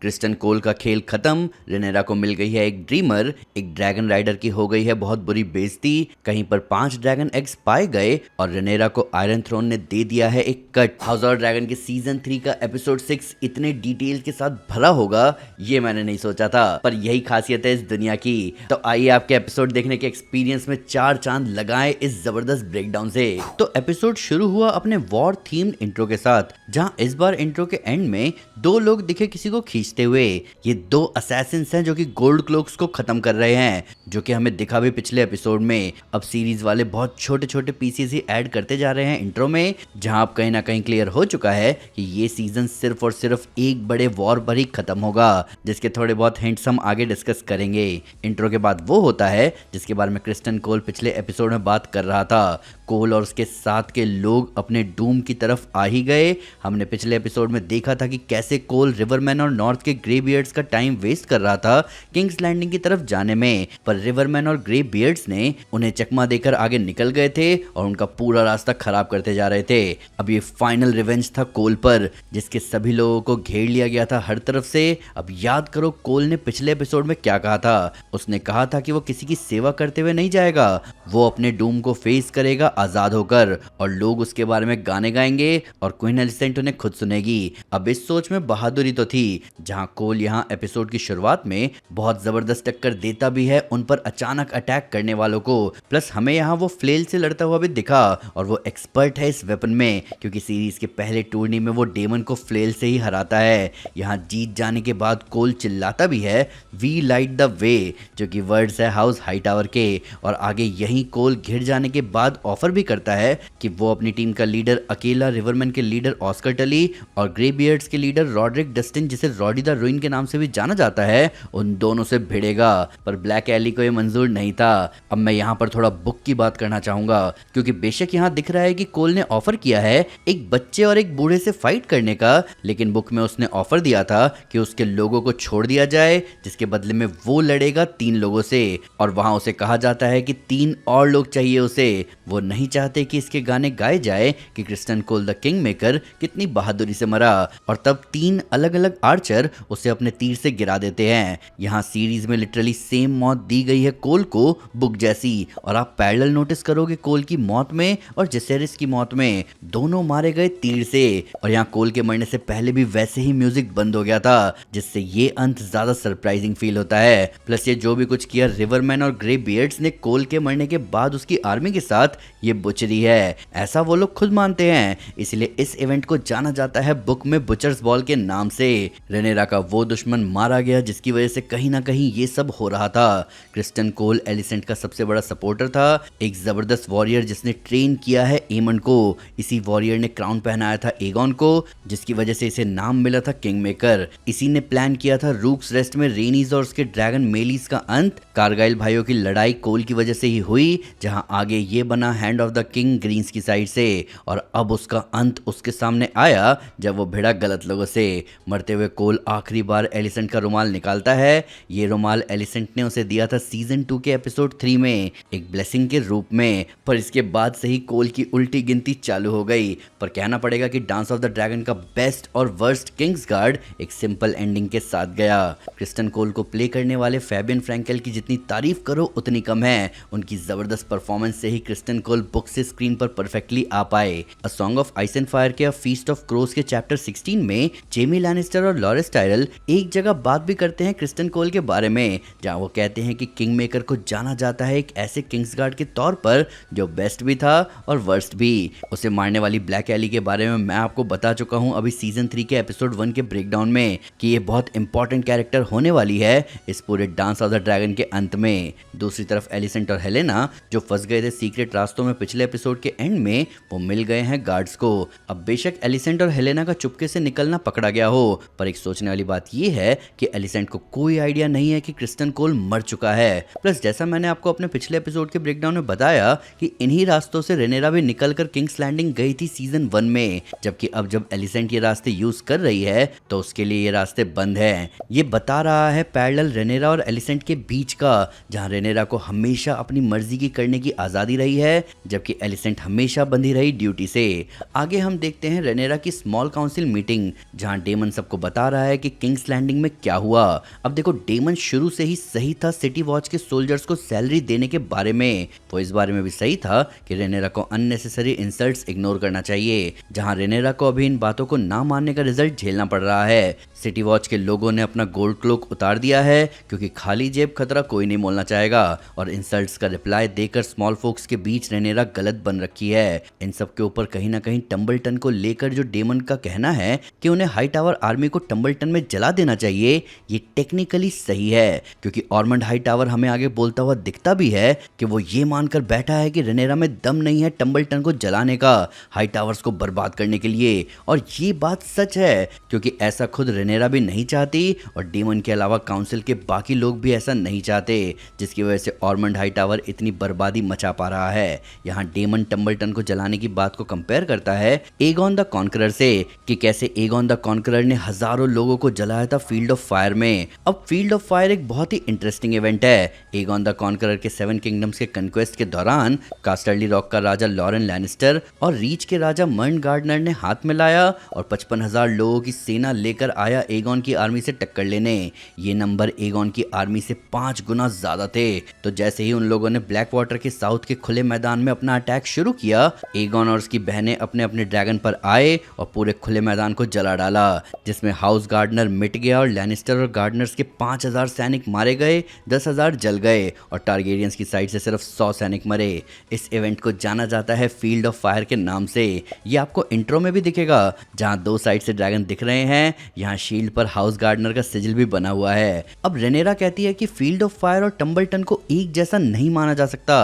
Kristen कोल का खेल खत्म, रेनेरा को मिल गई है एक ड्रीमर, एक ड्रैगन राइडर की हो गई है बहुत बुरी बेइज्जती, कहीं पर 5 ड्रैगन एग्स पाए गए और रेनेरा को आयरन थ्रोन ने दे दिया है एक कट। हाउस ऑफ ड्रैगन के सीजन 3 का एपिसोड 6 इतने डिटेल के साथ भरा होगा ये मैंने नहीं सोचा था, पर यही खासियत है इस दुनिया की। तो आइए आपके एपिसोड देखने के एक्सपीरियंस में 4 चांद लगाए इस जबरदस्त ब्रेकडाउन से। तो एपिसोड शुरू हुआ अपने वॉर थीम्ड इंट्रो के साथ, जहां इस बार इंट्रो के एंड में 2 लोग दिखे किसी को खींचते हुए। ये 2 असैसिन्स हैं जो कि गोल्ड क्लोक्स को खत्म कर रहे हैं, जो कि हमें दिखा भी पिछले एपिसोड में। अब सीरीज वाले बहुत छोटे छोटे पीसेस ही ऐड करते जा रहे हैं इंट्रो में, जहां अब कहीं ना कहीं क्लियर हो चुका है कि ये सीजन सिर्फ और सिर्फ एक बड़े वॉर पर ही खत्म होगा, जिसके थोड़े बहुत हिंट्स हम आगे डिस्कस करेंगे। इंट्रो के बाद वो होता है जिसके बारे में क्रिस्टन कोल पिछले एपिसोड में बात कर रहा था। कोल और उसके साथ के लोग अपने डूम की तरफ आ ही गए। हमने पिछले एपिसोड में देखा था कि कैसे कोल रिवरमैन और नॉर्थ के ग्रे बियर्ड्स का टाइम वेस्ट कर रहा था किंग्स लैंडिंग की तरफ जाने में, पर रिवरमैन और ग्रे बियर्ड्स ने उन्हें चकमा देकर आगे निकल गए थे और उनका पूरा रास्ता खराब करते जा रहे थे। अब ये फाइनल रिवेंज था कोल पर, जिसके सभी लोगों को घेर लिया गया था हर तरफ से। अब याद करो कोल ने पिछले एपिसोड में क्या कहा था। उसने कहा था कि वो किसी की सेवा करते हुए नहीं जाएगा, वो अपने डूम को फेस करेगा आजाद होकर, और लोग उसके बारे में गाने गाएंगे और क्वीन एलिसेंट उन्हें खुद सुनेगी। अब इस सोच में बहादुरी तो थी, जहां कोल यहां एपिसोड की शुरुआत में बहुत जबरदस्त टक्कर देता भी है उन पर अचानक अटैक करने वालों को। प्लस हमें यहां वो फ्लेल से लड़ता हुआ भी दिखा, और वो एक्सपर्ट है इस वेपन में, क्योंकि सीरीज के पहले टूर्नी में वो डेमन को फ्लेल से ही हराता है। यहां जीत जाने के बाद कोल चिल्लाता भी है वी लाइट द वे, जो कि वर्ड्स है हाउस हाई टावर के। और आगे यही कोल घिर जाने के बाद ऑफर भी करता है कि वो अपनी टीम का लीडर अकेला रिवरमैन के लीडर ऑस्कर टली और ग्रे बियर्ड्स के लीडर रॉड्रिक डस्टिन, जिसे रॉडी द रूइन के नाम से भी जाना जाता है, उन दोनों से भिड़ेगा। पर ब्लैक एली को ये मंजूर नहीं था। अब मैं यहाँ पर थोड़ा बुक की बात करना चाहूंगा, क्योंकि बेशक यहाँ दिख रहा है कि कोल ने ऑफर किया है एक बच्चे और एक बूढ़े से फाइट करने का, लेकिन बुक में उसने ऑफर दिया था कि उसके लोगों को छोड़ दिया जाए, जिसके बदले में वो लड़ेगा 3 लोगों से। और वहां उसे कहा जाता है कि 3 और लोग चाहिए उसे। वो नहीं चाहते कि इसके गाने गाए जाए कि Criston Cole the kingmaker कितनी बहादुरी से मरा, और तब 3 अलग अलग आर्चर उसे अपने तीर से गिरा देते हैं। यहाँ सीरीज में लिटरली सेम मौत दी गई है कोल को, बुक जैसी। और आप पैरेलल नोटिस करोगे कोल की मौत में और जेसेरिस की मौत में, दोनों मारे गए तीर से। और यहाँ कोल के मरने से पहले भी वैसे ही म्यूजिक बंद हो गया था, जिससे ये अंत ज्यादा सरप्राइजिंग फील होता है। प्लस ये जो भी कुछ किया रिवरमैन और ग्रे बियर्ड्स ने कोल के मरने के बाद उसकी आर्मी के साथ, ये बुचरी है, ऐसा वो लोग खुद मानते हैं। इसलिए इस इवेंट को जाना जाता है बुक में बुचर्स बॉल के नाम से। रेनेरा का वो दुश्मन मारा गया जिसकी वजह से कहीं ना कहीं ये सब हो रहा था। क्रिस्टन कोल एलिसेंट का सबसे बड़ा सपोर्टर था, एक जबरदस्त वॉरियर जिसने ट्रेन किया है एमन को। इसी वॉरियर ने क्राउन पहनाया था एगॉन को, जिसकी वजह से इसे नाम मिला था किंग मेकर। इसी ने प्लान किया था रूक्स रेस्ट में रेनीज और उसके ड्रैगन मेलीज का अंत। कारगाइल भाइयों की लड़ाई कोल की वजह से ही हुई, जहां आगे ये बना hand of the king Greens की साइड से। और अब उसका अंत उसके सामने आया जब वो भिड़ा गलत लोगों से। मरते हुए कोल आखिरी बार एलिसेंट का रुमाल निकालता है। ये रुमाल एलिसेंट ने उसे दिया था सीजन 2 के एपिसोड 3 में, एक ब्लेसिंग के रूप में। पर इसके बाद से ही कोल की उल्टी गिनती चालू हो गई। पर कहना पड़ेगा कि डांस ऑफ द ड्रैगन का बेस्ट और वर्स्ट किंग्स गार्ड एक सिंपल एंडिंग के साथ गया। क्रिस्टन कोल को प्ले करने वाले फैबियन फ्रैंकेल की जितनी तारीफ करो उतनी कम है। उनकी जबरदस्त परफॉर्मेंस से ही क्रिस्टन कोल बुक से स्क्रीन पर परफेक्टली आ पाए। A song of ice and fire के फीस्ट ऑफ क्रोस के चैप्टर 16 में जेमी लैनिस्टर और लॉरेस टायरल एक जगह बात भी करते हैं क्रिस्टन कोल के बारे में, जहां वो कहते हैं कि किंग मेकर को जाना जाता है एक ऐसे किंग्स गार्ड के तौर पर जो बेस्ट भी था और वर्स्ट भी। उसे मारने वाली ब्लैक एली के बारे में मैं आपको बता चुका हूं अभी सीजन 3 के एपिसोड 1 के ब्रेकडाउन में, कि ये बहुत इंपॉर्टेंट कैरेक्टर होने वाली है इस पूरे डांस ऑफ द ड्रैगन के अंत में। दूसरी तरफ एलिसेंट और हेलेना, जो फंस गए थे सीक्रेट रास्तों में पिछले एपिसोड के एंड में, वो मिल गए हैं गार्ड्स को। अब बेशक एलिसेंट और हेलेना का चुपके से निकलना पकड़ा गया हो, पर एक सोचने वाली बात यह है कि एलिसेंट को कोई आइडिया नहीं है कि क्रिस्टन कोल मर चुका है। प्लस जैसा मैंने आपको अपने पिछले एपिसोड के ब्रेकडाउन में बताया कि इन्हीं रास्तों से रेनेरा भी निकलकर किंग्स लैंडिंग गई थी सीजन 1 में, जबकि अब जब एलिसेंट ये रास्ते यूज कर रही है तो उसके लिए ये रास्ते बंद हैं। ये बता रहा है पैरेलल रेनेरा और एलिसेंट के बीच का, जहां रेनेरा को हमेशा अपनी मर्जी की करने की आजादी रही है, जबकि एलिसेंट हमेशा बंधी रही ड्यूटी से। आगे हम देखते हैं रेनेरा की स्मॉल काउंसिल मीटिंग, जहां डेमन सबको बता रहा है कि किंग्स लैंडिंग में क्या हुआ। अब देखो, डेमन शुरू से ही सही था सिटी वॉच के सोल्जर्स को सैलरी देने के बारे में। वो इस बारे में भी सही था कि रेनेरा को अननेसेसरी इंसल्ट्स इग्नोर करना चाहिए, जहां रेनेरा को अभी इन बातों को ना मानने का रिजल्ट झेलना पड़ रहा है। सिटी वॉच के लोगों ने अपना गोल्ड क्लोक उतार दिया है, क्योंकि खाली जेब खतरा कोई नहीं मोलना चाहेगा। और इंसल्ट्स का रिप्लाई देकर स्मॉल फोक्स के बीच रेनेरा गलत बन रखी है। इन सब के ऊपर कहीं ना कहीं टम्बलटन को लेकर जो डेमन का कहना है कि उन्हें हाई टावर आर्मी को टम्बलटन में जला देना चाहिए, ये टेक्निकली सही है, क्योंकि ऑर्मंड हाई टावर हमें आगे बोलता हुआ दिखता भी है कि वो ये मानकर बैठा है कि रेनेरा में दम नहीं है टम्बलटन को जलाने का, हाई टावर्स को बर्बाद करने के लिए। और ये बात सच है, क्योंकि ऐसा खुद रेनेरा भी नहीं चाहती और डेमन के अलावा काउंसिल के बाकी लोग भी ऐसा नहीं चाहते, जिसकी वजह से ऑर्मंड हाई टावर इतनी बर्बादी मचा पा रहा है। यहाँ डेमन टम्बलटन को जलाने की बात को कंपेयर करता है एगॉन द कॉन्करर से, कि कैसे एगॉन द कॉन्करर ने हजारों लोगों को जलाया था फील्ड ऑफ फायर में। अब फील्ड ऑफ फायर एक बहुत ही इंटरेस्टिंग इवेंट है। एगॉन द कॉन्करर के 7 किंगडम्स के कंक्वेस्ट के दौरान कास्टर्ली रॉक का राजा लॉरेन लैनिस्टर और रीच के राजा मर्न गार्डनर ने हाथ मिलाया और 55,000 लोगों की सेना लेकर आया एगॉन की आर्मी से टक्कर लेने। ये नंबर एगॉन की आर्मी से 5 गुना ज्यादा थे। तो जैसे ही उन लोगों ने ब्लैक वाटर के साउथ के खुले मैदान में अपना अटैक शुरू किया, एगॉन और उसकी बहनें अपने अपने ड्रैगन पर आए और पूरे खुले मैदान को जला डाला, जिसमें हाउस गार्डनर मिट गया और लैनिस्टर और गार्डनर्स के 5,000 सैनिक मारे गए, 10,000 जल गए और टारगेरियंस की साइड से सिर्फ 100 सैनिक मरे। इस इवेंट को जाना जाता है फील्ड ऑफ फायर के नाम से। ये आपको इंट्रो में भी दिखेगा, जहां 2 साइड से ड्रैगन दिख रहे हैं, यहाँ शील्ड पर हाउस गार्डनर का सिजिल भी बना हुआ है। अब रेनेरा कहती है कि फील्ड ऑफ फायर और टम्बलटन को एक जैसा नहीं माना जा सकता।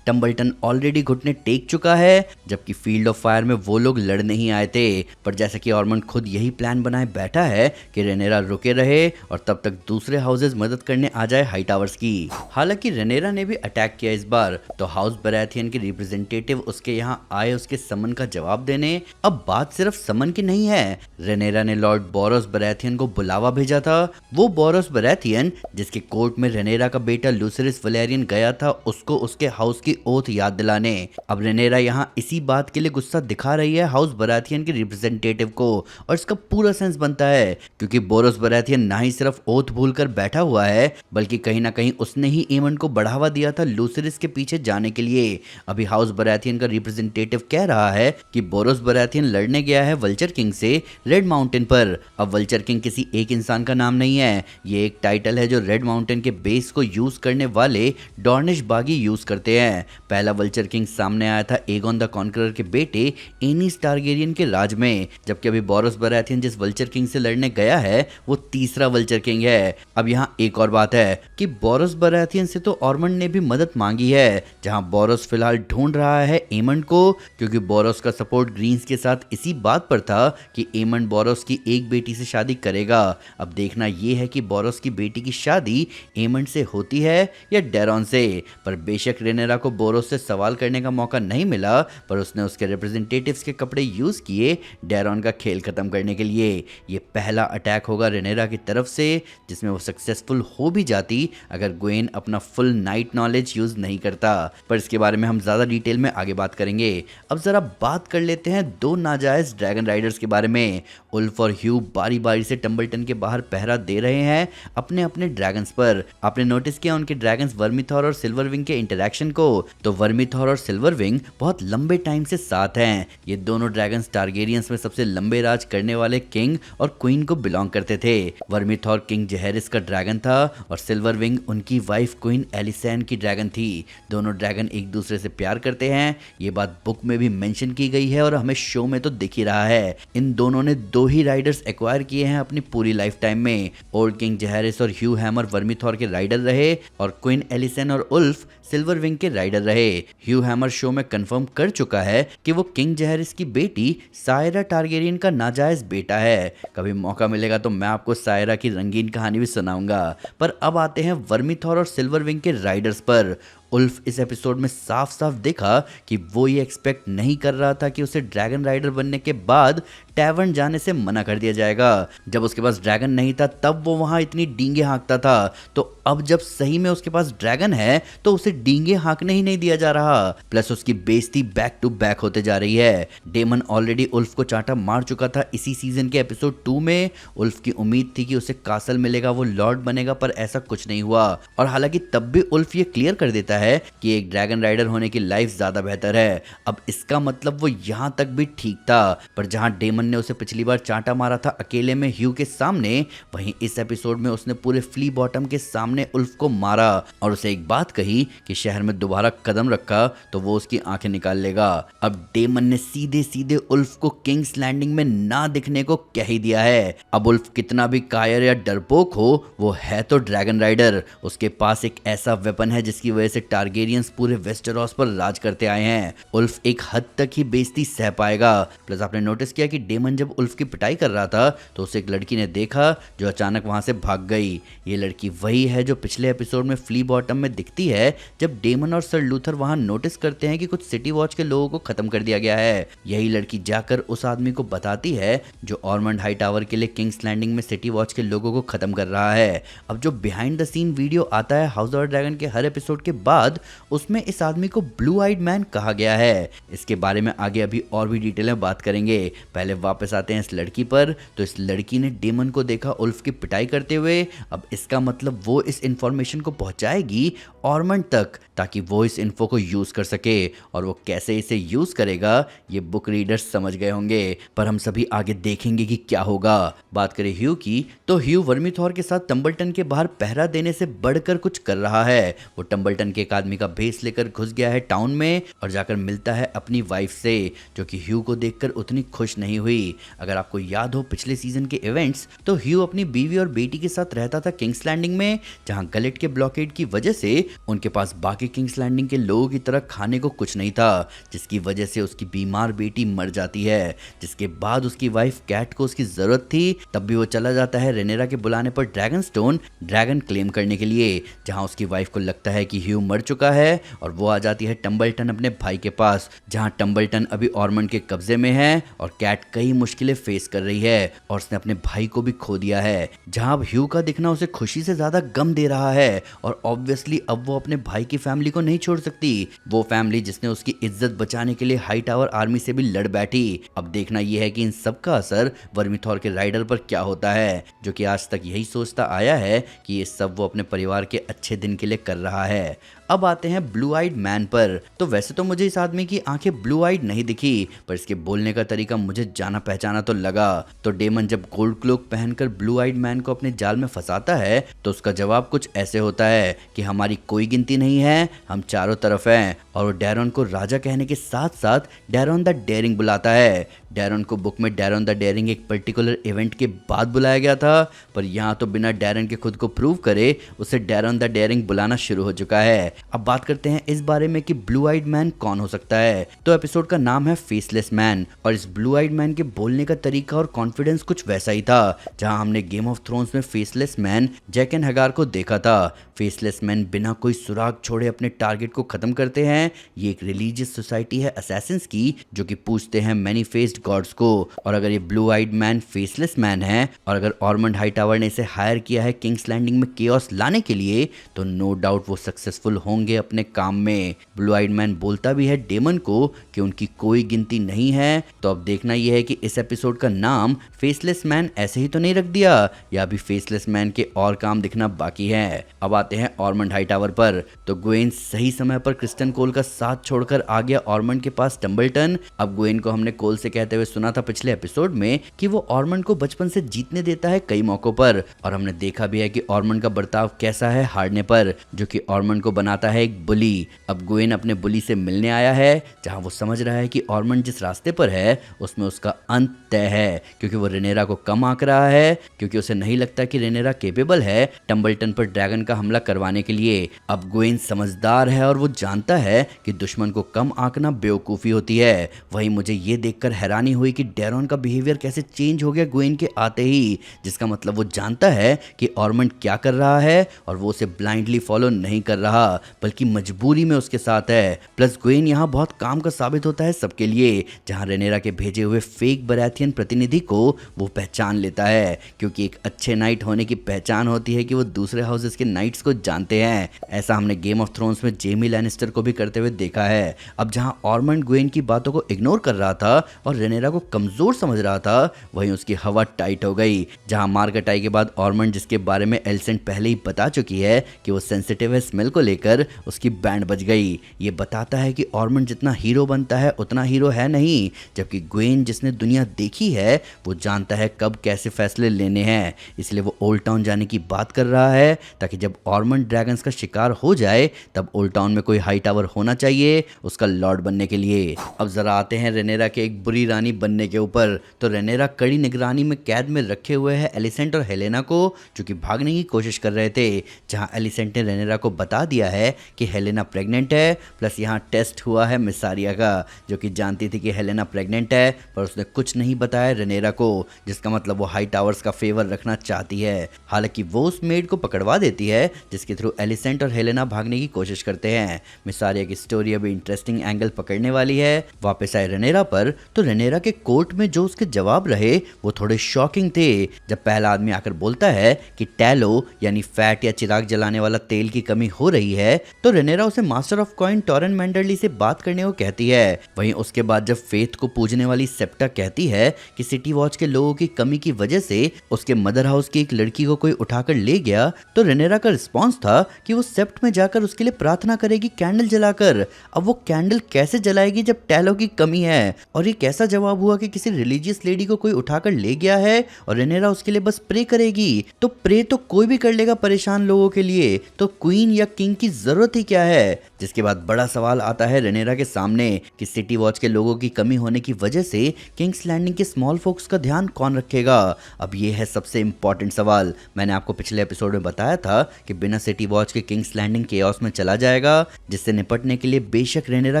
टम्बलटन ऑलरेडी घुटने टेक चुका है, जबकि फील्ड ऑफ फायर में वो लोग लड़ने ही आए थे। पर जैसा कि ऑर्मंड खुद यही प्लान बनाए बैठा है कि रेनेरा रुके रहे और तब तक दूसरे हाउसेस मदद करने आ जाए हाई टावर्स की। हालांकि रेनेरा ने भी अटैक किया इस बार, तो हाउस बराथियन के रिप्रेजेंटेटिव उसके यहाँ आए उसके समन का जवाब देने। अब बात सिर्फ समन की नहीं है, रेनेरा ने लॉर्ड बोरोस बराथियन को बुलावा भेजा था। वो बोरोस बराथियन जिसके कोर्ट में रेनेरा का बेटा लूसिरिस वलेरियन गया था, उसको उसके हाउस की ओथ याद दिलाने। अब रेनेरा यहाँ इसी बात के लिए गुस्सा दिखा रही है हाउस बराथियन के रिप्रेजेंटेटिव को, और इसका पूरा सेंस बनता है, क्योंकि बोरोस बराथियन ना ही सिर्फ ओथ भूलकर बैठा हुआ है, बल्कि कहीं ना कहीं उसने ही एमन को बढ़ावा दिया था लूसिरिस के पीछे जाने के लिए। अभी हाउस बराथियन का रिप्रेजेंटेटिव कह रहा है कि बोरोस बराथियन लड़ने गया है वल्चर किंग से रेड माउंटेन पर। अब वल्चर किंग किसी एक इंसान का नाम नहीं है, ये एक टाइटल है जो रेड माउंटेन के बेस को यूज करने वाले डॉर्निश बागी यूज करते हैं। पहला वल्चर किंग सामने आया था एगॉन द कॉन्करर के बेटे एनिस टारगेरियन के राज में, जबकि अभी बोरोस बराथियन जिस वल्चर किंग से लड़ने गया है वो तीसरा वल्चर किंग है। अब यहाँ एक और बात है कि बोरोस बराथियन से तो ऑर्मंड ने भी मदद मांगी है, जहां बोरोस फिलहाल ढूंढ रहा है एमंड को, क्योंकि बोरोस का सपोर्ट ग्रीन्स के साथ इसी बात पर था कि एमंड बोरोस की एक बेटी से शादी करेगा। अब देखना यह है कि बोरोस की बेटी की शादी एमंड से होती है या डेरॉन से। पर बेशक रेनेरा को बोरोस से सवाल करने का मौका नहीं मिला, पर उसने उसके रिप्रेजेंटेटिव्स के कपड़े यूज किए डेरॉन का खेल खत्म करने के लिए। ये पहला अटैक होगा रेनेरा की तरफ से, जिसमें वो सक्सेसफुल हो भी जाती अगर ग्वेन अपना फुल नाइट नॉलेज यूज नहीं करता। पर इसके बारे में हम ज्यादा डिटेल में आगे बात करेंगे। अब जरा बात कर लेते हैं 2 नाजायज ड्रैगन राइडर्स के बारे में। उल्फ और ह्यू बारी बारी से टम्बलटन के बाहर पहरा दे रहे हैं अपने अपने ड्रैगन्स पर। आपने नोटिस किया उनके ड्रैगन्स वर्मीथॉर और सिल्वरविंग के इंटरेक्शन को? तो वर्मीथॉर और सिल्वरविंग बहुत लंबे टाइम से साथ हैं। ये दोनों ड्रैगन्स टारगेरियंस में सबसे लंबे राज करने वाले किंग और क्वीन को बिलोंग करते थे। वर्मीथॉर किंग जेहेरिस का ड्रैगन था और सिल्वरविंग उनकी वाइफ क्वीन एलिसेन की ड्रैगन थी। दोनों ड्रैगन एक दूसरे से प्यार करते हैं, ये बात बुक में भी मेंशन की गई है और हमें शो में तो दिख ही रहा है। इन दोनों ने 2 ही राइडर्स एक्वायर किए हैं अपनी पूरी लाइफ टाइम में। ओल्ड किंग जेहेरिस और ह्यू हैमर वर्मीथॉर के राइडर रहे और क्वीन एलिसेन और उल्फ सिल्वरविंग के राइडर रहे। ह्यू हैमर शो में कंफर्म कर चुका है कि वो किंग जेहेरिस की बेटी सायरा टारगेरियन का नाजायज बेटा है। कभी मौका मिलेगा तो मैं आपको सायरा की रंगीन कहानी भी सुनाऊंगा। पर अब आते हैं वर्मीथॉर और सिल्वरविंग के राइडर्स पर। उल्फ इस एपिसोड में साफ साफ देखा कि वो ये एक्सपेक्ट नहीं कर रहा था कि उसे ड्रैगन राइडर बनने के बाद टैवर्न जाने से मना कर दिया जाएगा। जब उसके पास ड्रैगन नहीं था तब वो वहां इतनी डींगे हाँकता था, तो अब जब सही में उसके पास ड्रैगन है तो उसे डींगे हाँकने ही नहीं दिया जा रहा। प्लस उसकी बेइज्जती बैक टू बैक होते जा रही है। डेमन ऑलरेडी उल्फ को चांटा मार चुका था इसी सीजन के एपिसोड 2 में। उल्फ की उम्मीद थी कि उसे कासल मिलेगा, वो लॉर्ड बनेगा, पर ऐसा कुछ नहीं हुआ। और हालांकि तब भी उल्फ ये क्लियर कर देता है कि एक ड्रैगन राइडर होने की लाइफ ज्यादा बेहतर है। अब इसका मतलब वो यहां तक भी ठीक था, पर जहां डेमन ने उसे पिछली बार चांटा मारा था अकेले में ह्यू के सामने, वहीं इस एपिसोड में उसने पूरे फ्ली बॉटम के सामने उल्फ को मारा और उसे एक बात कही कि शहर में दोबारा कदम रखा तो वो उसकी आंखें निकाल लेगा। अब डेमन ने सीधे सीधे उल्फ को किंग्स लैंडिंग में ना दिखने को कह ही दिया है। अब उल्फ कितना भी कायर या डरपोक हो, वो है तो ड्रैगन राइडर। उसके पास एक ऐसा वेपन है जिसकी वजह से टारगेरियंस पूरे वेस्टेरोस पर राज करते आए हैं। उल्फ एक हद तक ही बेइज्जती सह पाएगा। प्लस आपने नोटिस किया कि डेमन जब उल्फ की पिटाई कर रहा था तो उसे एक लड़की ने देखा जो अचानक वहां से भाग गई। ये लड़की वही है जो पिछले एपिसोड में फ्ली बॉटम में दिखती है जब डेमन और सर लूथर वहां नोटिस करते हैं कि कुछ सिटी वॉच के लोगों को खत्म कर दिया गया है। यही लड़की जाकर उस आदमी को बताती है जो ऑर्मंड हाई टावर के लिए किंग्स लैंडिंग में सिटी वॉच के लोगों को खत्म कर रहा है। अब जो बिहाइंड द सीन वीडियो आता है हाउस ऑफ ड्रैगन के हर एपिसोड के बाद, उसमें इस आदमी को ब्लू आइड मैन कहा गया है। इसके बारे में आगे अभी और भी डिटेल में बात करेंगे। पहले वापस आते हैं इस लड़की पर। तो इस लड़की ने डेमन को देखा उल्फ की पिटाई करते हुए। अब इसका मतलब वो इस इंफॉर्मेशन को पहुंचाएगी ऑर्मंड तक ताकि वो इस इन्फो को यूज कर सके, और वो कैसे इसे यूज करेगा ये बुक रीडर्स समझ गए होंगे, पर हम सभी आगे देखेंगे कि क्या होगा। बात करें ह्यू की, तो ह्यू वर्मीथॉर के साथ टम्बलटन के बाहर पहरा देने से बढ़कर कुछ कर रहा है। वो टम्बलटन के एक आदमी का भेस लेकर घुस गया है टाउन में और जाकर मिलता है अपनी वाइफ से, जो कि ह्यू को देखकर उतनी खुश नहीं हुई। अगर आपको याद हो पिछले सीजन के इवेंट्स, तो ह्यू अपनी बीवी और बेटी के साथ रहता था किंग्स लैंडिंग में, जहां गलेट के ब्लॉकेड की वजह से उनके पास बाकी किंग्स लैंडिंग के लोगों की तरह खाने को कुछ नहीं था, जिसकी वजह से उसकी बीमार बेटी मर जाती है। जिसके बाद उसकी वाइफ कैट को उसकी जरूरत थी, तब भी वो चला जाता है रेनेरा के बुलाने पर ड्रैगन स्टोन ड्रैगन क्लेम करने के लिए, जहां उसकी वाइफ को लगता है कि ह्यू मर चुका है, और वो आ जाती है टम्बलटन अपने भाई के पास, जहां टम्बलटन अभी ऑर्मंड के कब्जे में है और कैट कई मुश्किलें फेस कर रही है और उसने अपने भाई को भी खो दिया है। जहां अब ह्यू का दिखना उसे खुशी से ज्यादा गम दे रहा है, और ऑब्वियसली अब वो अपने भाई की फैमिली को नहीं छोड़ सकती, वो फैमिली जिसने उसकी इज्जत बचाने के लिए हाई टावर आर्मी से भी लड़ बैठी। अब देखना यह है कि इन सब का असर वर्मीथॉर के राइडर पर क्या होता है, जो कि आज तक यही सोचता आया है कि ये सब वो अपने परिवार के अच्छे दिन के लिए कर रहा है। अब आते हैं ब्लू आइड मैन पर। तो वैसे तो मुझे इस आदमी की आंखें ब्लू आइड नहीं दिखी, पर इसके बोलने का तरीका मुझे जाना पहचाना तो लगा। तो डेमन जब गोल्ड क्लोक पहनकर ब्लू आइड मैन को अपने जाल में फंसाता है तो उसका जवाब कुछ ऐसे होता है कि हमारी कोई गिनती नहीं है, हम चारों तरफ हैं। और वो डैरन को राजा कहने के साथ साथ डैरन द डेयरिंग बुलाता है। डैरन को बुक में डैरन द डेयरिंग एक पर्टिकुलर इवेंट के बाद बुलाया गया था, पर यहाँ तो बिना डैरन के खुद को प्रूव करे उसे डैरन द डेयरिंग बुलाना शुरू हो चुका है। अब बात करते हैं इस बारे में कि ब्लू आइड मैन कौन हो सकता है। तो एपिसोड का नाम है फेसलेस मैन, और इस ब्लू आइड मैन के बोलने का तरीका और कॉन्फिडेंस कुछ वैसा ही था जहां हमने गेम ऑफ थ्रोन्स में फेसलेस मैन जैकन हगार को देखा था। फेसलेस मैन बिना कोई सुराग छोड़े अपने टारगेट को खत्म करते हैं। ये एक रिलीजियस सोसाइटी है असैसिन्स की, जो कि पूछते हैं मैनी फेस्ड गॉड्स को। और अगर ये blue eyed man faceless man है और अगर ऑर्मंड हाई टावर ने इसे हायर किया है किंग्स लैंडिंग में केओस लाने के लिए, तो नो डाउट वो सक्सेसफुल होंगे अपने काम में। ब्लू आइड मैन बोलता भी है डेमन को कि उनकी कोई गिनती नहीं है। तो अब देखना यह है कि इस एपिसोड का नाम फेसलेस मैन ऐसे ही तो नहीं रख दिया, या भी फेसलेस मैन के और काम दिखना बाकी है। अब आते हैं ऑर्मंड हाई टावर पर। तो ग्वेन सही समय पर क्रिस्टन कोल का साथ छोड़कर आ गया ऑर्मंड के पास टम्बलटन। अब ग्वेन को हमने कोल से कहते हुए सुना था पिछले एपिसोड में कि वो ऑर्मंड को बचपन से जीतने देता है कई मौकों पर, और हमने देखा भी है कि ऑर्मंड का बर्ताव कैसा है हारने पर, जो कि ऑर्मंड को बनाता है एक बुली। अब ग्वेन अपने बुली से मिलने आया है, जहां वो समझ रहा है कि ऑर्मंड जिस रास्ते पर है उसमें उसका अंत तय है, क्योंकि वो रेनेरा को कम आंक रहा है, क्योंकि उसे नहीं लगता कि रेनेरा केपेबल है टम्बलटन पर ड्रैगन का हमला करवाने के लिए। अब ग्वेन समझदार है और वो जानता है कि दुश्मन को कम आंकना बेवकूफी होती है। वहीं मुझे ये देखकर हैरान हैरानी हुई कि डेरॉन का बिहेवियर कैसे चेंज हो गया ग्वेन के आते ही, जिसका मतलब वो जानता है कि ऑर्मंड क्या कर रहा है और वो उसे ब्लाइंडली फॉलो नहीं कर रहा बल्कि मजबूरी में उसके साथ है। प्लस ग्वेन यहाँ बहुत काम का साबित होता है सबके लिए, जहाँ रेनेरा के भेजे हुए फेक बराथियन प्रतिनिधि को वो पहचान लेता है, क्योंकि एक अच्छे नाइट होने की पहचान होती है कि वो दूसरे हाउसेस के नाइट्स को जानते हैं। ऐसा हमने गेम ऑफ थ्रोन्स में जेमी लैनिस्टर को भी करते हुए देखा है। अब जहाँ ऑर्मंड ग्वेन की बातों को इग्नोर कर रहा था और रेनेरा को कमजोर समझ रहा था, वहीं उसकी हवा टाइट हो गई। जहाँ मार्गटाई के बाद ऑर्मंड, जिसके बारे में एलिसेंट पहले ही बता चुकी है कि वो सेंसिटिव है स्मेल को लेकर, उसकी बैंड बज गई। ये बताता है कि ऑर्मंड जितना हीरो बनता है उतना हीरो है नहीं, जबकि ग्वेन जिसने दुनिया देखी है वो जानता है कब कैसे फैसले लेने हैं। इसलिए वो ओल्ड टाउन जाने की बात कर रहा है ताकि जब ऑर्मंड ड्रैगन्स का शिकार हो जाए तब ओल्ड टाउन में कोई हाई टावर होना चाहिए उसका लॉर्ड बनने के लिए। अब जरा आते हैं रेनेरा के एक बुरी रानी बनने के ऊपर। तो रेनेरा कड़ी निगरानी में कैद में रखे हुए है एलिसेंट और हेलेना को, जो कि भागने की कोशिश कर रहे थे। जहां एलिसेंट ने रेनेरा को बता दिया है कि हेलेना प्रेग्नेंट है, प्लस यहाँ टेस्ट हुआ है मिसारिया का, जो कि जानती थी कि हेलेना प्रेग्नेंट है पर उसने कुछ नहीं बताया रेनेरा को, जिसका मतलब वो हाई टावर्स का फेवर रखना चाहती है। हालांकि वो उस मेड को पकड़वा देती है, जिसके थ्रू एलिसेंट और हेलेना भागने की कोशिश करते हैं। मिसारिया की स्टोरी अभी इंटरेस्टिंग एंगल पकड़ने वाली है। वापस आए रेनेरा पर, तो रेनेरा के कोर्ट में जो उसके जवाब रहे वो थोड़े शॉकिंग थे। जब पहला आदमी आकर बोलता है कि टैलो यानी फैट या चिराग जलाने वाला तेल की कमी हो रही है, तो रेनेरा उसे मास्टर ऑफ कॉइन टॉरेन मैंडरली से बात करने को कहती है। वहीं उसके बाद जब फेथ को पूजने वाली सेप्टा कहती है कि सिटी वॉच के लोगों की कमी की वजह से उसके मदर हाउस की एक लड़की को कोई उठाकर ले गया, तो रेनेरा का रिस्पॉन्स था कि वो सेप्ट में जाकर उसके लिए प्रार्थना करेगी कैंडल जलाकर। अब वो कैंडल कैसे जलाएगी जब टैलो की कमी है? और ये कैसा जवाब हुआ कि किसी रिलीजियस लेडी को कोई उठाकर ले गया है और रेनेरा उसके लिए बस प्रे करेगी? तो प्रे तो कोई भी कर लेगा परेशान लोगों के लिए, तो क्वीन या किंग की जरूरत ही क्या है? जिसके बाद बड़ा सवाल आता है रेनेरा के सामने कि सिटी वॉच के लोगों की कमी होने की वजह से किंग्स लैंडिंग के स्मॉल फोक्स का ध्यान कौन रखेगा? अब ये है सबसे इंपॉर्टेंट सवाल। मैंने आपको पिछले एपिसोड में बताया था कि बिना सिटी वॉच के किंग्स लैंडिंग केओस में चला जाएगा, जिससे निपटने के लिए बेशक रेनेरा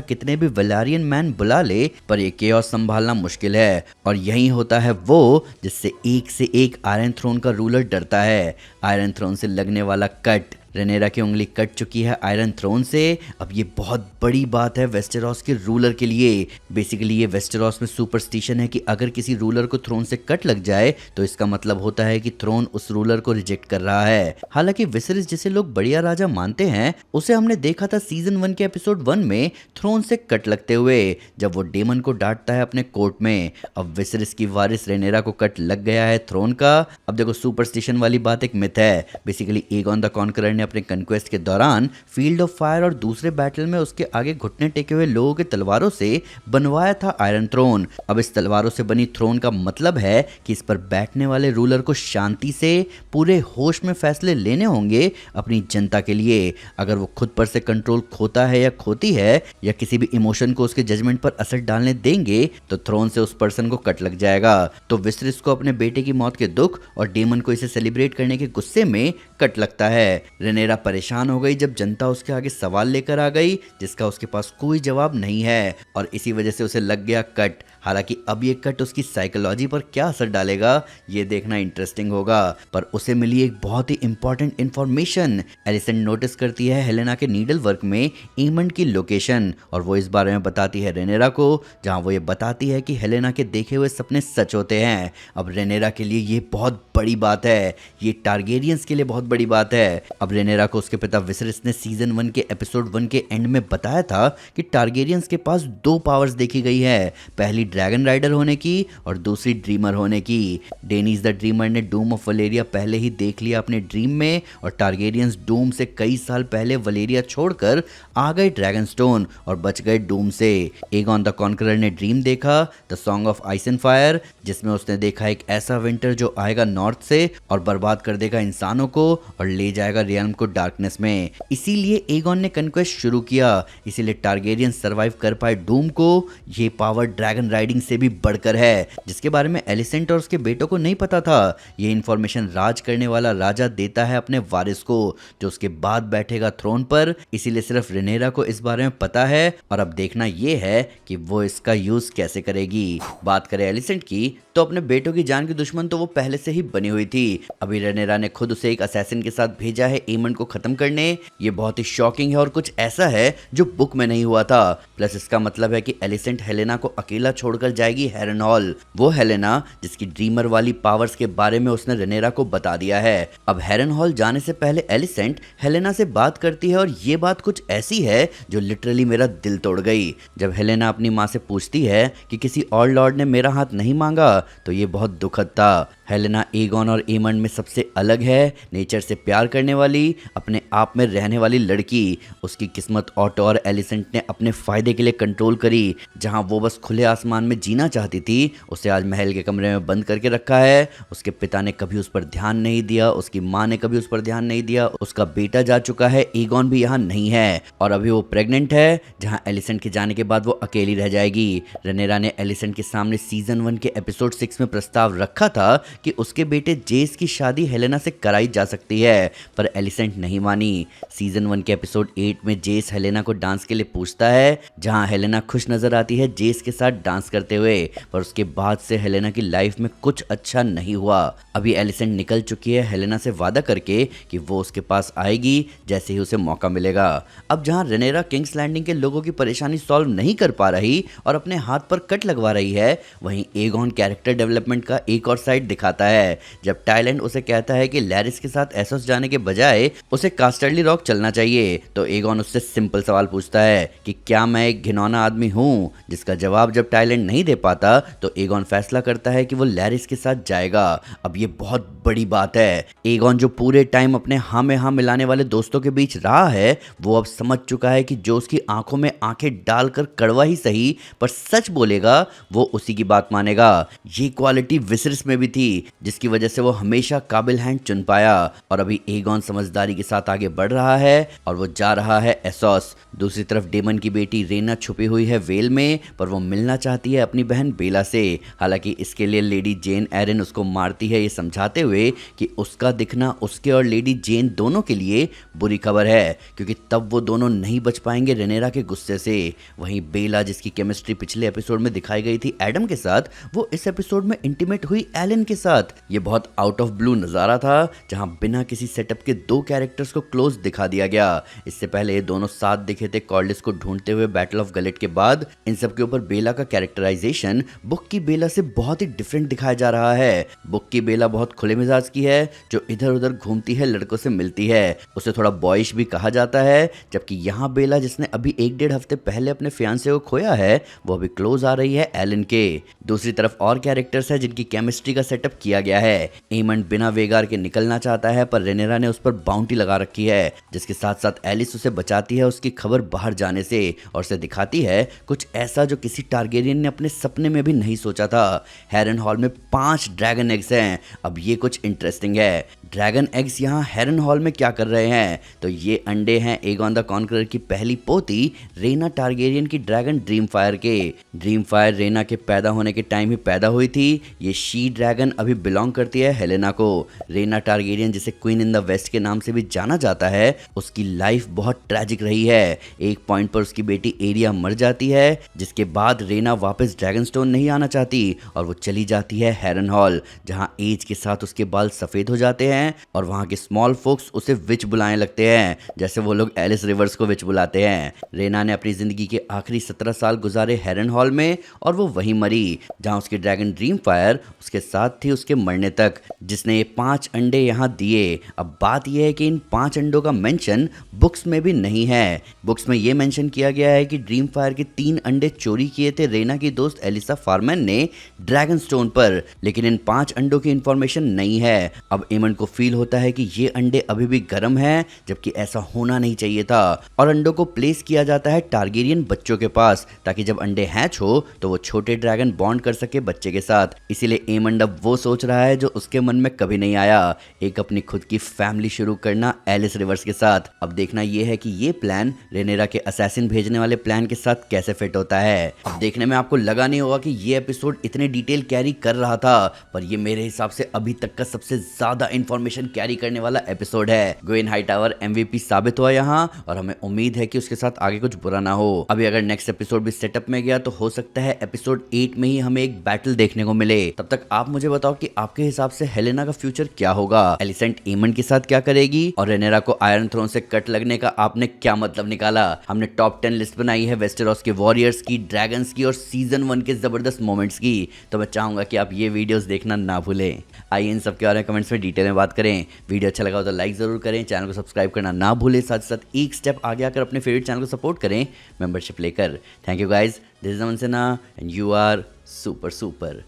कितने भी वेलारियन मैन बुला ले, पर ये केओस संभालना मुश्किल है। और यही होता है वो जिससे एक से एक आयरन थ्रोन का रूलर डरता है। आयरन थ्रोन से लगने वाला कट, रेनेरा की उंगली कट चुकी है आयरन थ्रोन से। अब ये बहुत बड़ी बात है वेस्टेरॉस के रूलर के लिए। बेसिकली ये वेस्टेरॉस में सुपरस्टिशन है कि अगर किसी रूलर को थ्रोन से कट लग जाए तो इसका मतलब होता है कि थ्रोन उस रूलर को रिजेक्ट कर रहा है। हालांकि विसरिस जिसे लोग बढ़िया राजा मानते हैं, उसे हमने देखा था सीजन 1 के एपिसोड 1 में थ्रोन से कट लगते हुए, जब वो डेमन को डांटता है अपने कोर्ट में। अब विसरिस की वारिस रेनेरा को कट लग गया है थ्रोन का। अब देखो सुपरस्टिशन वाली बात एक मिथ है। बेसिकली एगॉन द कॉन्करर ने अपने कन्क्वेस्ट के दौरान फील्ड ऑफ फायर और दूसरे बैटल में उसके आगे घुटने टेके हुए लोगों के तलवारों से बनवाया था आयरन थ्रोन। अब इस तलवारों से बनी थ्रोन का मतलब है कि इस पर बैठने वाले रूलर को शांति से पूरे होश में फैसले लेने होंगे अपनी जनता के लिए। अगर वो खुद पर से कंट्रोल खोता है या खोती है या किसी भी इमोशन को उसके जजमेंट पर असर डालने देंगे तो थ्रोन से उस पर्सन को कट लग जाएगा। तो विसरिस को अपने बेटे की मौत के दुख और डेमन को इसे सेलिब्रेट करने के गुस्से में कट लगता है। रेनेरा परेशान हो गई जब जनता उसके आगे सवाल लेकर आ गई जिसका उसके पास कोई जवाब नहीं है, और इसी वजह से उसे लग गया कट। हालांकि अब ये कट उसकी साइकोलॉजी पर क्या असर डालेगा ये देखना इंटरेस्टिंग होगा। पर उसे मिली एक बहुत ही इंपॉर्टेंट इंफॉर्मेशन। एलिसेंट नोटिस करती है हेलेना के नीडल वर्क में ईमंड की लोकेशन, और वो इस बारे में बताती है रेनेरा को, जहां वो ये बताती है कि हेलेना के देखे हुए सपने सच होते हैं। अब रेनेरा के लिए ये बहुत बड़ी बात है, ये टारगेरियंस के लिए बहुत बड़ी बात है। अब रेनेरा को उसके पिता विसरिस ने सीजन 1 के एपिसोड 1 के एंड में बताया था कि टारगेरियंस के पास 2 पावर्स देखी गई है, पहली ड्रैगन राइडर होने की और दूसरी ड्रीमर होने की। डेनीज द ड्रीमर ने डूम ऑफ वलेरिया पहले ही देख लिया अपने ड्रीम में, और टारगेरियंस डूम से कई साल पहले वलेरिया छोड़कर आ गए ड्रैगन स्टोन और बच गए डूम से। एगॉन द कॉन्करर ने ड्रीम देखा the song of ice and fire, जिसमें उसने देखा एक ऐसा विंटर जो आएगा नॉर्थ से और बर्बाद कर देगा इंसानों को और ले जाएगा रियल्म को डार्कनेस में। इसीलिए एगॉन ने कन्क्वेस्ट शुरू किया, इसीलिए टारगेरियंस सरवाइव कर पाए डूम को। ये पावर ड्रैगन हाइडिंग से भी बढ़कर है, जिसके बारे में एलिसेंट और उसके बेटों को नहीं पता था। ये इन्फॉर्मेशन राज करने वाला राजा देता है अपने वारिस को, जो उसके बाद बैठेगा थ्रोन पर। इसीलिए सिर्फ रेनेरा को इस बारे में पता है और अब देखना ये है कि वो इसका यूज कैसे करेगी। बात करें एलिसेंट की, तो अपने बेटों की जान की दुश्मन तो वो पहले से ही बनी हुई थी। अभी रेनेरा ने खुद उसे एक असैसिन के साथ भेजा है एमंड को खत्म करने। ये बहुत ही शॉकिंग है और कुछ ऐसा है जो बुक में नहीं हुआ था। प्लस इसका मतलब है कि एलिसेंट हेलेना को अकेला छोड़कर जाएगी हैरनहॉल। वो हेलेना जिसकी ड्रीमर वाली पावर्स के बारे में उसने रेनेरा को बता दिया है। अब हैरनहॉल जाने से पहले एलिसेंट हेलेना से बात करती है और ये बात कुछ ऐसी है जो लिटरली मेरा दिल तोड़ गई। जब हेलेना अपनी माँ से पूछती है कि किसी और लॉर्ड ने मेरा हाथ नहीं मांगा, तो ये बहुत दुखद था। हेलेना एगॉन और एमंड में सबसे अलग है, नेचर से प्यार करने वाली, अपने आप में रहने वाली लड़की। उसकी किस्मत ऑटो और एलिसेंट ने अपने फायदे के लिए कंट्रोल करी। जहां वो बस खुले आसमान में जीना चाहती थी, उसे आज महल के कमरे में बंद करके रखा है। उसके पिता ने कभी उस पर ध्यान नहीं दिया, उसकी माँ ने कभी उस पर ध्यान नहीं दिया। उसका बेटा जा चुका है, एगॉन भी यहाँ नहीं है और अभी वो प्रेग्नेंट है। जहाँ एलिसेंट के जाने के बाद वो अकेली रह जाएगी। रेनेरा ने एलिसेंट के सामने सीजन 1 के एपिसोड 6 में प्रस्ताव रखा था कि उसके बेटे जेस की शादी हेलेना से कराई जा सकती है, पर एलिसेंट नहीं मानी। सीजन 1 के एपिसोड 8 में जेस हेलेना को डांस के लिए पूछता है, जहां हेलेना खुश नजर आती है जेस के साथ डांस करते हुए, पर उसके बाद से हेलेना की लाइफ में कुछ अच्छा नहीं हुआ। अभी एलिसेंट निकल चुकी है हेलेना से वादा करके कि वो उसके पास आएगी जैसे ही उसे मौका मिलेगा। अब जहां रेनेरा किंग्स लैंडिंग के लोगों की परेशानी सॉल्व नहीं कर पा रही और अपने हाथ पर कट लगवा रही है, वहीं एगॉन कैरेक्टर डेवलपमेंट का एक और साइड दिखाता है। जब टाइलैंड उसे कहता है कि लैरिस के साथ एसोस जाने के बजाय उसे कास्टर्ली रॉक चलना चाहिए, तो एगॉन उससे सिंपल सवाल पूछता है कि क्या मैं एक घिनौना आदमी हूं, जिसका जवाब जब टाइलैंड नहीं दे पाता तो एगॉन फैसला करता है कि वो लैरिस के साथ जाएगा। अब ये बहुत बड़ी बात है। एगॉन जो पूरे टाइम अपने हाँ में हाँ मिलाने वाले दोस्तों के बीच रहा है, वो अब समझ चुका है कि जो उसकी आंखों में आंखें डालकर कड़वा ही सही पर सच बोलेगा, वो उसी की बात मानेगा। ये क्वालिटी विसरिस में भी थी, जिसकी वजह से वो हमेशा काबिल हैंड चुन पाया। और अभी एगॉन समझदारी के साथ आगे बढ़ रहा है और वो जा रहा है एसोस। दूसरी तरफ डेमन की बेटी रेना छुपी हुई है वेल में, पर वो मिलना चाहती है अपनी बहन बेला से। हालांकि इसके लिए लेडी जेन एरन उसको मारती है, ये समझाते हुए कि उसका दिखना उसके और लेडी जेन दोनों के लिए बुरी खबर है, क्योंकि तब वो दोनों नहीं बच पाएंगे रेनेरा के गुस्से से। वहीं बेला, जिसकी केमिस्ट्री पिछले एपिसोड में दिखाई गई थी एडम के साथ, वो इस एपिसोड में इंटीमेट हुई एलन के साथ। ये बहुत आउट ऑफ ब्लू नजारा था, जहां बिना किसी सेटअप के दो कैरेक्टर्स को क्लोज दिखा दिया गया। इससे पहले ये दोनों साथ दिखे थे कॉर्लिस को ढूंढते हुए बैटल ऑफ गलेट के बाद। इन सब के ऊपर बेला का कैरेक्टराइजेशन बुक की बेला से बहुत ही डिफरेंट दिखाया जा रहा है। बुक की बेला बहुत खुले मिजाज की है, जो इधर उधर घूमती है, लड़कों से मिलती है, उसे थोड़ा बॉयश भी कहा जाता है। जबकि यहाँ बेला, जिसने अभी 1-1.5 हफ्ते पहले अपने फियांसे को खोया है, वो अभी क्लोज आ रही है एलन के। दूसरी तरफ और कैरेक्टर्स है जिनकी केमिस्ट्री का सेटअप किया गया है। एमंड बिना वेगार के निकलना चाहता है, पर रेनेरा ने उस पर बाउंटी लगा रखी है, जिसके साथ साथ एलिस उसे बचाती है उसकी खबर बाहर जाने से, और उसे दिखाती है कुछ ऐसा जो किसी टारगेरियन ने अपने सपने में भी नहीं सोचा था। हैरनहॉल में 5 ड्रैगन एग्स हैं। अब ये कुछ इंटरेस्टिंग है। ड्रैगन एग्स यहाँ हैरनहॉल में क्या कर रहे हैं? तो ये अंडे हैं एगॉन द कॉन्करर की पहली पोती रेना टारगेरियन की ड्रैगन ड्रीमफायर के। ड्रीमफायर रेना के पैदा होने के टाइम ही पैदा हुई थी। ये शी ड्रैगन अभी बिलोंग करती है हेलेना को। रेना टारगेरियन, जिसे क्वीन इन द वेस्ट के नाम से भी जाना जाता है, उसकी लाइफ बहुत ट्रैजिक रही है। एक पॉइंट पर उसकी बेटी एरिया मर जाती है, जिसके बाद रेना वापस ड्रैगनस्टोन नहीं आना चाहती और वो चली जाती है हैरनहॉल, जहां एज के साथ उसके बाल सफेद हो जाते हैं और वहां के स्मॉल फोक्स उसे विच बुलाने लगते हैं, जैसे वो लोग एलिस रिवर्स को विच बुलाते हैं। रेना ने अपनी जिंदगी के आखिरी 17 साल गुजारे हैरनहॉल में और वो वहीं मरी, जहां उसकी ड्रैगन ड्रीमफायर उसके साथ थी उसके मरने तक, जिसने ये 5 अंडे यहाँ दिए। अब बात यह है कि इन 5 अंडों का मेंशन बुक्स में भी नहीं है। बुक्स में ये मेंशन किया गया है कि ड्रीमफायर के 3 अंडे चोरी किए थे रेना की दोस्त एलिसा फारमैन ने ड्रैगन स्टोन पर, लेकिन इन 5 अंडों की इंफॉर्मेशन नहीं है। अब एमंड को फील होता है कि ये अंडे अभी भी गर्म हैं, जबकि ऐसा होना नहीं चाहिए था, और अंडों को प्लेस किया जाता है टारगेरियन बच्चों के पास, ताकि जब अंडे हैच हो तो वो छोटे ड्रैगन बॉन्ड कर सके बच्चे के साथ। इसीलिए एमंड अब वो सोच रहा है जो उसके मन में कभी नहीं आया, एक अपनी खुद की फैमिली शुरू करना एलिस रिवर्स के साथ। अब देखना ये है कि ये प्लान रेनेरा के असैसिन भेजने वाले प्लान के साथ कैसे फिट होता है। अब देखने में आपको आपको लगा नहीं होगा कि ये एपिसोड इतने डिटेल कैरी कर रहा था, पर ये मेरे हिसाब से अभी तक का सबसे ज्यादा इंफॉर्मेशन कैरी करने वाला एपिसोड है। ग्वेन हाईटावर MVP साबित हुआ यहाँ, और हमें उम्मीद है कि उसके साथ आगे कुछ बुरा ना हो। अभी अगर नेक्स्ट एपिसोड भी सेटअप में गया तो हो सकता है एपिसोड 8 में ही हमें एक बैटल देखने को मिले। तब तक आप मुझे बताओ कि आपके हिसाब से हेलेना का फ्यूचर क्या होगा, एलिसेंट एमंड के साथ क्या करेगी, और रेनेरा को आयरन थ्रोन से कट लगने का आपने क्या मतलब निकाला। हमने टॉप 10 लिस्ट बनाई है वेस्टेरोस के वॉरियर्स की, ड्रैगन्स की और सीजन 1 के जबरदस्त मोमेंट्स की, तो मैं चाहूंगा कि आप ये वीडियोस देखना ना भूलें। आइए इन सब के बारे में कमेंट्स में डिटेल में बात करें। वीडियो अच्छा लगा हो तो लाइक जरूर करें, चैनल को सब्सक्राइब करना ना भूलें, साथ साथ एक स्टेप आगे आकर अपने फेवरेट चैनल को सपोर्ट करें मेंबरशिप लेकर। Thank you guys, this is Aman Sinha and you are super super.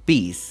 Piece.